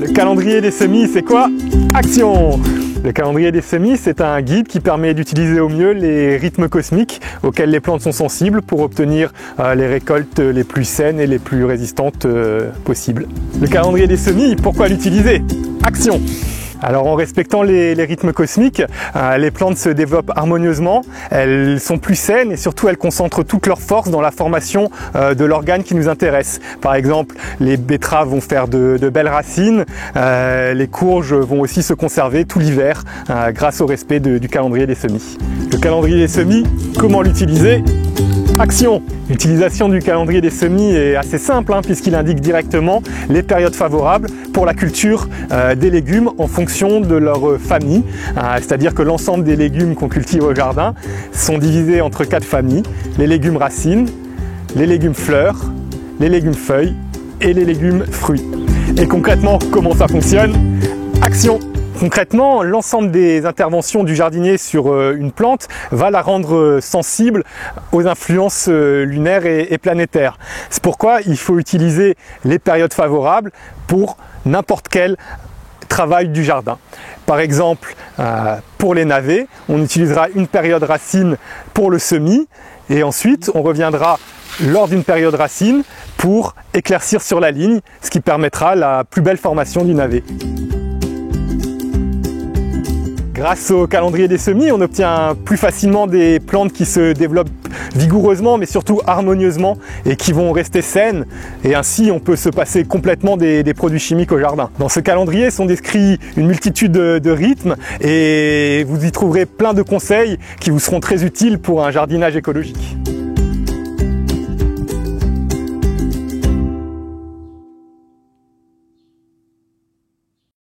Le calendrier des semis, c'est quoi? Action! Le calendrier des semis, c'est un guide qui permet d'utiliser au mieux les rythmes cosmiques auxquels les plantes sont sensibles pour obtenir les récoltes les plus saines et les plus résistantes possibles. Le calendrier des semis, pourquoi l'utiliser? Action! Alors en respectant les rythmes cosmiques, les plantes se développent harmonieusement, elles sont plus saines et surtout elles concentrent toute leur force dans la formation de l'organe qui nous intéresse. Par exemple, les betteraves vont faire de belles racines, les courges vont aussi se conserver tout l'hiver grâce au respect du calendrier des semis. Le calendrier des semis, comment l'utiliser? Action! L'utilisation du calendrier des semis est assez simple puisqu'il indique directement les périodes favorables pour la culture des légumes en fonction de leur famille. C'est-à-dire que l'ensemble des légumes qu'on cultive au jardin sont divisés entre 4 familles. Les légumes racines, les légumes fleurs, les légumes feuilles et les légumes fruits. Et concrètement, comment ça fonctionne? Action! Concrètement, l'ensemble des interventions du jardinier sur une plante va la rendre sensible aux influences lunaires et planétaires. C'est pourquoi il faut utiliser les périodes favorables pour n'importe quel travail du jardin. Par exemple, pour les navets, on utilisera une période racine pour le semis et ensuite on reviendra lors d'une période racine pour éclaircir sur la ligne, ce qui permettra la plus belle formation du navet. Grâce au calendrier des semis, on obtient plus facilement des plantes qui se développent vigoureusement mais surtout harmonieusement et qui vont rester saines, et ainsi on peut se passer complètement des produits chimiques au jardin. Dans ce calendrier sont décrits une multitude de rythmes et vous y trouverez plein de conseils qui vous seront très utiles pour un jardinage écologique.